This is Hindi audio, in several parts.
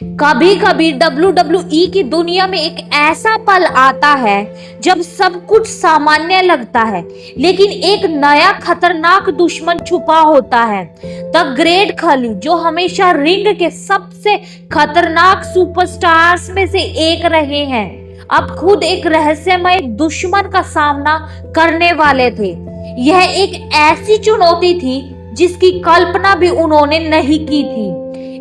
कभी कभी WWE की दुनिया में एक ऐसा पल आता है जब सब कुछ सामान्य लगता है, लेकिन एक नया खतरनाक दुश्मन छुपा होता है। द ग्रेट खली, जो हमेशा रिंग के सबसे खतरनाक सुपरस्टार्स में से एक रहे हैं, अब खुद एक रहस्यमय दुश्मन का सामना करने वाले थे। यह एक ऐसी चुनौती थी जिसकी कल्पना भी उन्होंने नहीं की थी।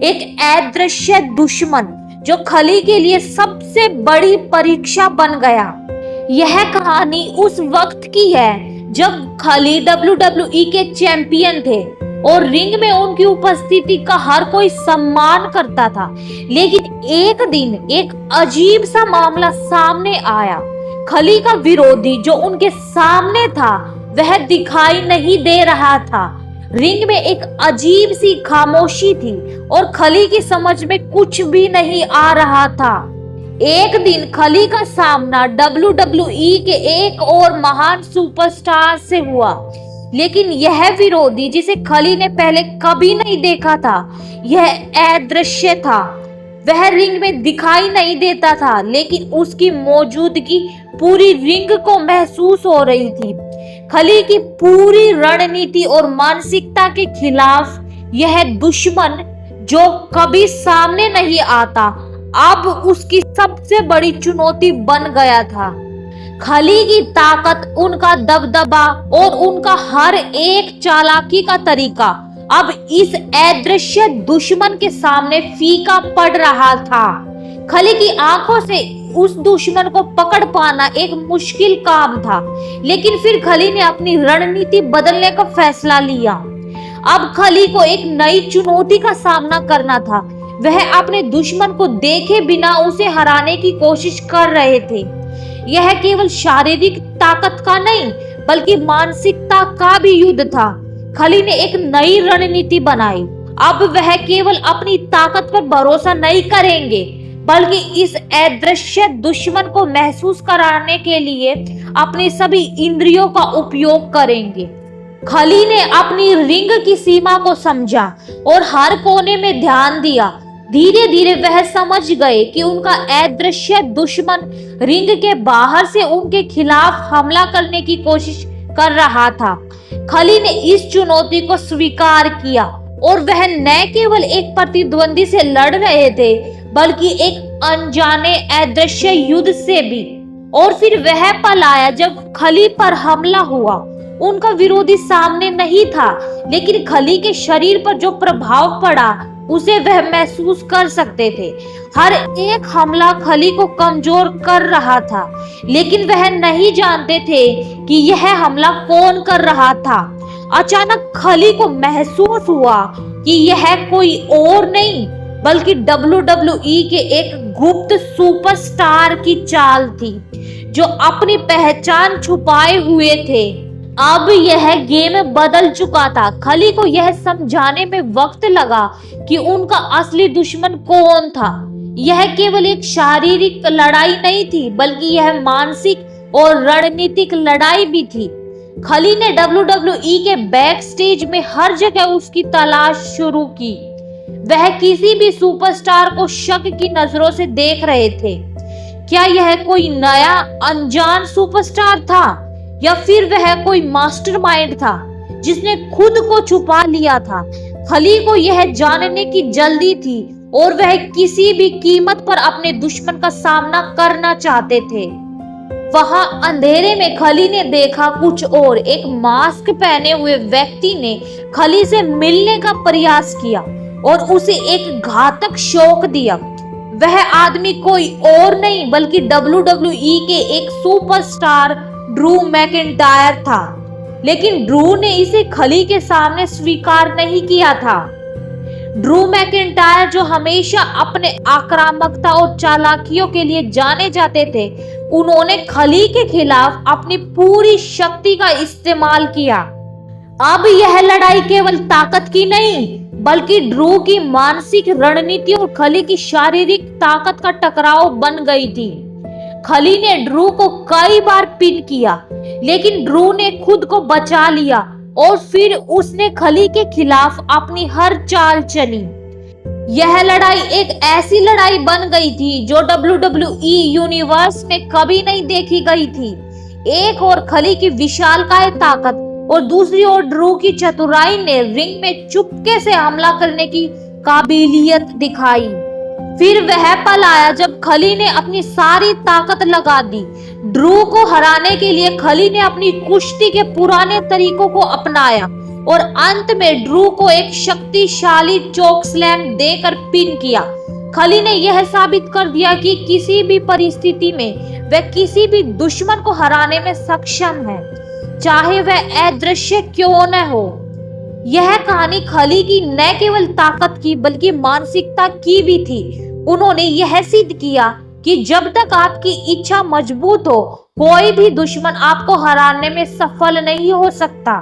एक अदृश्य दुश्मन जो खली के लिए सबसे बड़ी परीक्षा बन गया। यह कहानी उस वक्त की है जब खली WWE के चैंपियन थे और रिंग में उनकी उपस्थिति का हर कोई सम्मान करता था। लेकिन एक दिन एक अजीब सा मामला सामने आया। खली का विरोधी जो उनके सामने था वह दिखाई नहीं दे रहा था। रिंग में एक अजीब सी खामोशी थी और खली की समझ में कुछ भी नहीं आ रहा था। एक दिन खली का सामना WWE के एक और महान सुपरस्टार से हुआ, लेकिन यह विरोधी जिसे खली ने पहले कभी नहीं देखा था, यह अदृश्य था। वह रिंग में दिखाई नहीं देता था, लेकिन उसकी मौजूदगी पूरी रिंग को महसूस हो रही थी। खली की पूरी रणनीति और मानसिकता के खिलाफ यह दुश्मन जो कभी सामने नहीं आता, अब उसकी सबसे बड़ी चुनौती बन गया था। खली की ताकत, उनका दबदबा और उनका हर एक चालाकी का तरीका अब इस अदृश्य दुश्मन के सामने फीका पड़ रहा था। खली की आंखों से उस दुश्मन को पकड़ पाना एक मुश्किल काम था, लेकिन फिर खली ने अपनी रणनीति बदलने का फैसला लिया। अब खली को एक नई चुनौती का सामना करना था। वह अपने दुश्मन को देखे बिना उसे हराने की कोशिश कर रहे थे। यह केवल शारीरिक ताकत का नहीं, बल्कि मानसिकता का भी युद्ध था। खली ने एक नई रणनीति बनाई। अब वह केवल अपनी ताकत पर भरोसा नहीं करेंगे, बल्कि इस अदृश्य दुश्मन को महसूस कराने के लिए अपनी सभी इंद्रियों का उपयोग करेंगे। खली ने अपनी रिंग की सीमा को समझा और हर कोने में ध्यान दिया। धीरे धीरे वह समझ गए कि उनका अदृश्य दुश्मन रिंग के बाहर से उनके खिलाफ हमला करने की कोशिश कर रहा था। खली ने इस चुनौती को स्वीकार किया और वह न केवल एक प्रतिद्वंदी से लड़ रहे थे, बल्कि एक अनजाने अदृश्य युद्ध से भी। और फिर वह पल आया जब खली पर हमला हुआ। उनका विरोधी सामने नहीं था, लेकिन खली के शरीर पर जो प्रभाव पड़ा उसे वह महसूस कर सकते थे। हर एक हमला खली को कमजोर कर रहा था, लेकिन वह नहीं जानते थे कि यह हमला कौन कर रहा था। अचानक खली को महसूस हुआ कि यह कोई और नहीं, बल्कि WWE के एक गुप्त सुपरस्टार की चाल थी, जो अपनी पहचान छुपाए हुए थे। अब यह गेम बदल चुका था। खली को यह समझाने में वक्त लगा कि उनका असली दुश्मन कौन था। यह केवल एक शारीरिक लड़ाई नहीं थी, बल्कि यह मानसिक और रणनीतिक लड़ाई भी थी। खली ने WWE के बैक स्टेज में हर जगह उसकी तलाश शुरू की। वह किसी भी सुपरस्टार को शक की नजरों से देख रहे थे। क्या यह कोई नया अनजान सुपरस्टार था, या फिर वह कोई मास्टरमाइंड था जिसने खुद को छुपा लिया था? खली को यह जानने की जल्दी थी और वह किसी भी कीमत पर अपने दुश्मन का सामना करना चाहते थे। वहां अंधेरे में खली ने देखा कुछ और। एक मास्क पहने हुए व्यक्ति ने खली से मिलने का प्रयास किया और उसे एक घातक शॉक दिया। वह आदमी कोई और नहीं, बल्कि WWE के एक सुपरस्टार ड्रू मैकिंटायर था। लेकिन ड्रू ने इसे खली के सामने स्वीकार नहीं किया था। ड्रू मैकिंटायर, जो हमेशा अपने आक्रामकता और चालाकियों के लिए जाने जाते थे, उन्होंने खली के खिलाफ अपनी पूरी शक्ति का इस्तेमाल किया। अब यह लड़ाई केवल ताकत की नहीं, बल्कि ड्रू की मानसिक रणनीति और खली की शारीरिक ताकत का टकराव बन गई थी। खली ने ड्रू को कई बार पिन किया, लेकिन ड्रू ने खुद को बचा लिया और फिर उसने खली के खिलाफ अपनी हर चाल चली। यह लड़ाई एक ऐसी लड़ाई बन गई थी जो WWE यूनिवर्स में कभी नहीं देखी गई थी। एक और खली की विशालकाय ताकत और दूसरी ओर ड्रू की चतुराई ने रिंग में चुपके से हमला करने की काबिलियत दिखाई। फिर वह पल आया जब खली ने अपनी सारी ताकत लगा दी। ड्रू को हराने के लिए खली ने अपनी कुश्ती के पुराने तरीकों को अपनाया और अंत में ड्रू को एक शक्तिशाली चोक स्लैम देकर पिन किया। खली ने यह साबित कर दिया कि किसी भी परिस्थिति में वह किसी भी दुश्मन को हराने में सक्षम है, चाहे वह अदृश्य क्यों न हो। यह कहानी खली की न केवल ताकत की बल्कि मानसिकता की भी थी। उन्होंने यह सिद्ध किया कि जब तक आपकी इच्छा मजबूत हो, कोई भी दुश्मन आपको हराने में सफल नहीं हो सकता।